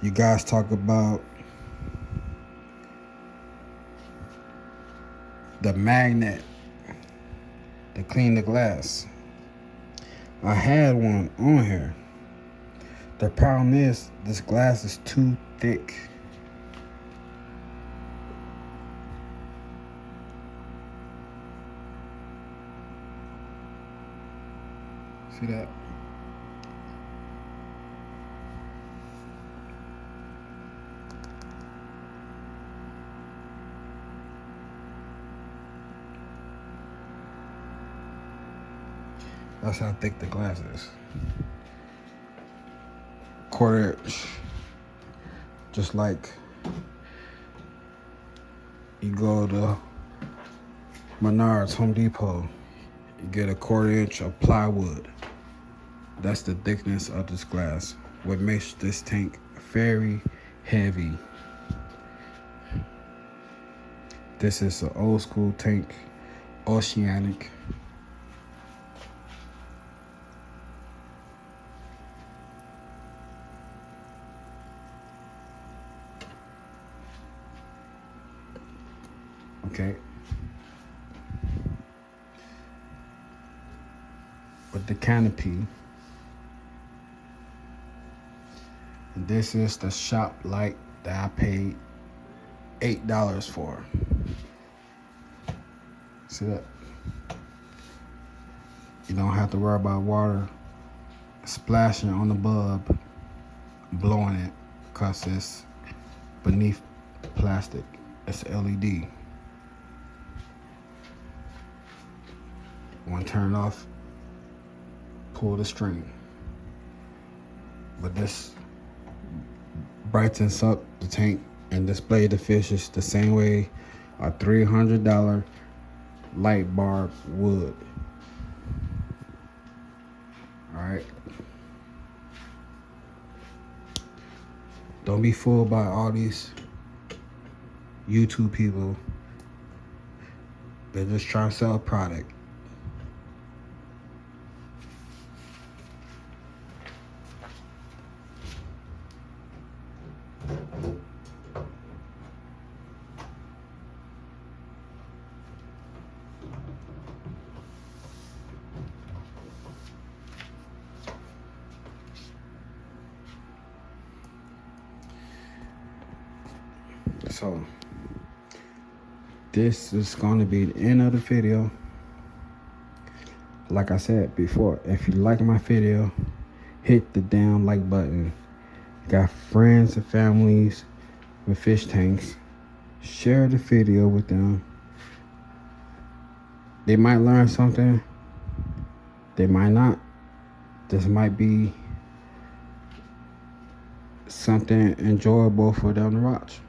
You guys talk about the magnet to clean the glass. I had one on here. The problem is this glass is too thick. See that? That's how thick the glass is. Quarter inch. Just like you go to Menards, Home Depot, you get a quarter inch of plywood. That's the thickness of this glass, what makes this tank very heavy. This is an old school tank, oceanic. Okay. With the canopy. This is the shop light that I paid $8 for. See that? You don't have to worry about water splashing on the bulb, blowing it, because it's beneath plastic. It's LED. Want to turn it off, pull the string. But this brightens up the tank and display the fishes the same way a $300 light bar would. Alright. Don't be fooled by all these YouTube people. They're just trying to sell a product. So this is going to be the end of the video. Like I said before, if you like my video, hit the damn like button. Got friends and families with fish tanks, share the video with them. They might learn something, they might not. This might be something enjoyable for them to watch.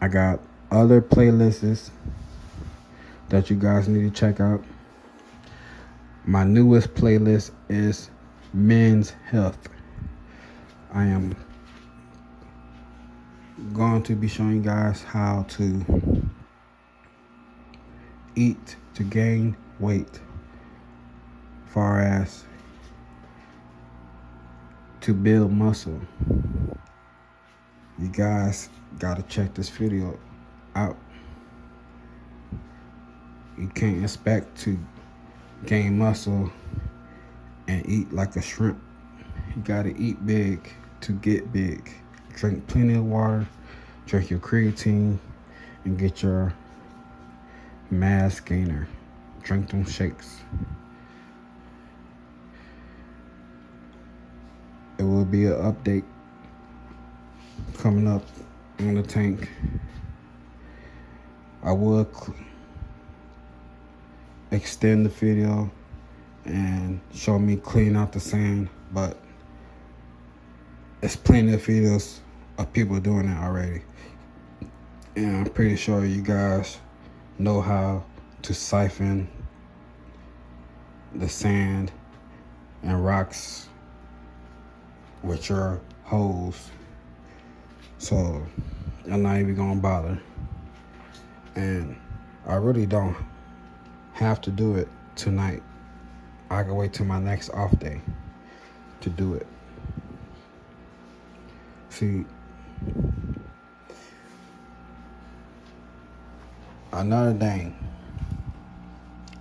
I got other playlists that you guys need to check out. My newest playlist is Men's Health. I am going to be showing you guys how to eat to gain weight, far as to build muscle. You guys gotta check this video out. You can't expect to gain muscle and eat like a shrimp. You gotta eat big to get big. Drink plenty of water, drink your creatine, and get your mass gainer. Drink them shakes. It will be an update coming up on the tank. I will extend the video and show me clean out the sand, but there's plenty of videos of people doing it already. And I'm pretty sure you guys know how to siphon the sand and rocks with your hose. So I'm not even gonna bother. And I really don't have to do it tonight. I can wait till my next off day to do it. See, another thing,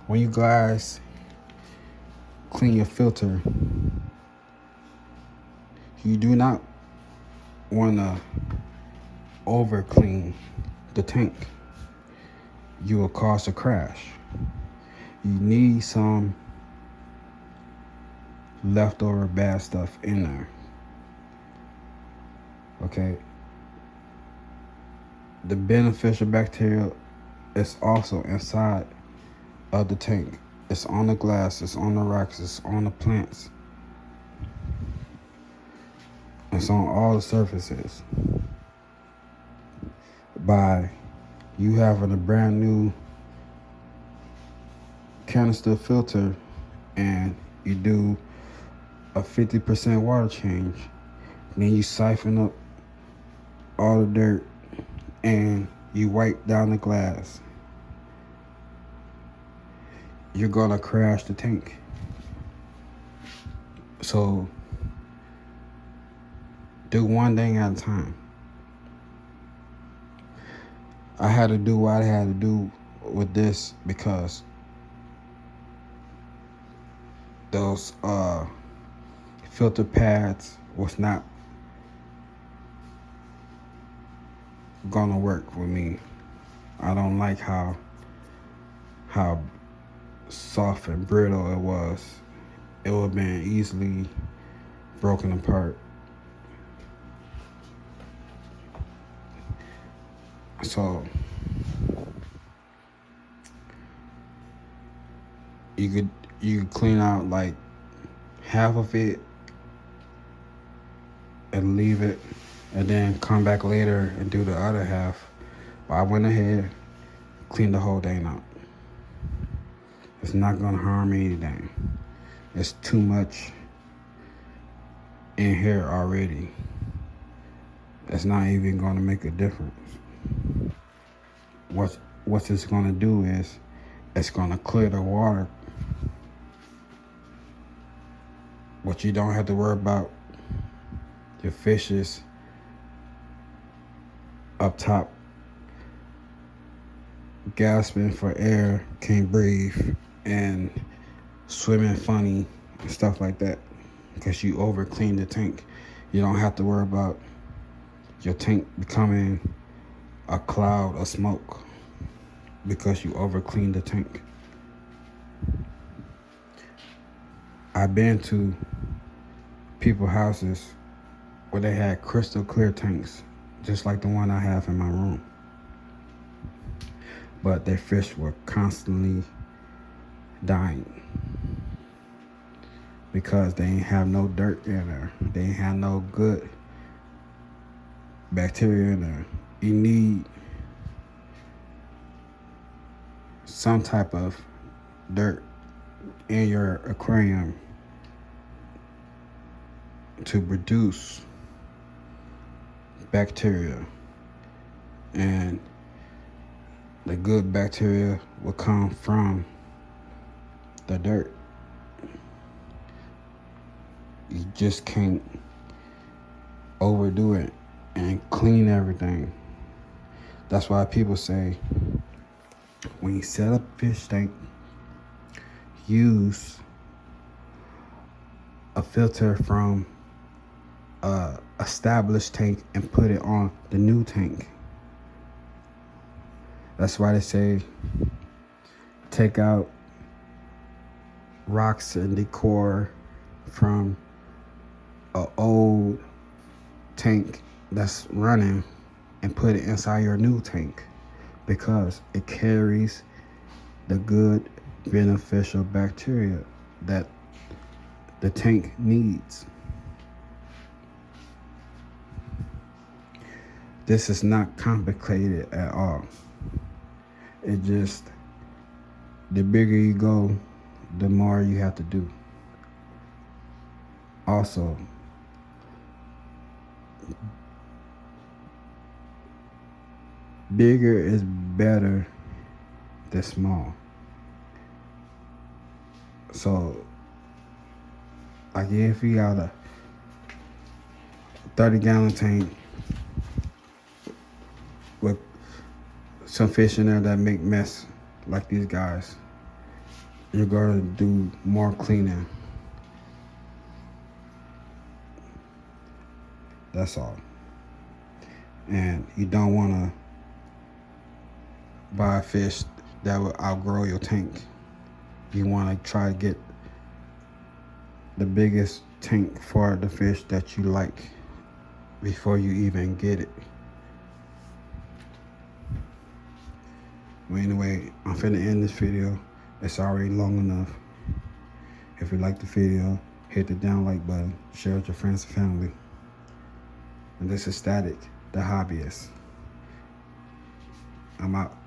when you guys clean your filter, you do not want to over clean the tank. You will cause a crash. You need some leftover bad stuff in there. Okay? The beneficial bacteria is also inside of the tank. It's on the glass, it's on the rocks, it's on the plants. It's on all the surfaces. By you having a brand new canister filter and you do a 50% water change, then you siphon up all the dirt and you wipe down the glass, you're gonna crash the tank. So do one thing at a time. I had to do what I had to do with this because those filter pads was not gonna work with me. I don't like how soft and brittle it was. It would have been easily broken apart. So you could clean out like half of it and leave it, and then come back later and do the other half. But I went ahead, cleaned the whole thing out. It's not gonna harm anything. It's too much in here already. It's not even gonna make a difference. What it's gonna do is it's gonna clear the water. What you don't have to worry about, your fishes up top gasping for air, can't breathe, and swimming funny and stuff like that because you over clean the tank. You don't have to worry about your tank becoming a cloud of smoke because you over clean the tank. I've been to people's houses where they had crystal clear tanks, just like the one I have in my room. But their fish were constantly dying because they ain't have no dirt in there. They ain't have no good bacteria in there. You need some type of dirt in your aquarium to produce bacteria, and the good bacteria will come from the dirt. You just can't overdo it and clean everything. That's why people say When you set up a fish tank, use a filter from a established tank and put it on the new tank. That's why they say take out rocks and decor from an old tank that's running and put it inside your new tank, because it carries the good beneficial bacteria that the tank needs. This is not complicated at all. It just, the bigger you go, the more you have to do. Also, bigger is better than small. So, like if you got a 30-gallon tank with some fish in there that make mess like these guys, you're gonna do more cleaning. That's all. And you don't want to buy a fish that will outgrow your tank. You want to try to get the biggest tank for the fish that you like before you even get it. Well, anyway, I'm finna end this video. It's already long enough. If you like the video, hit the down like button, share with your friends and family. And this is Static, the hobbyist. I'm out.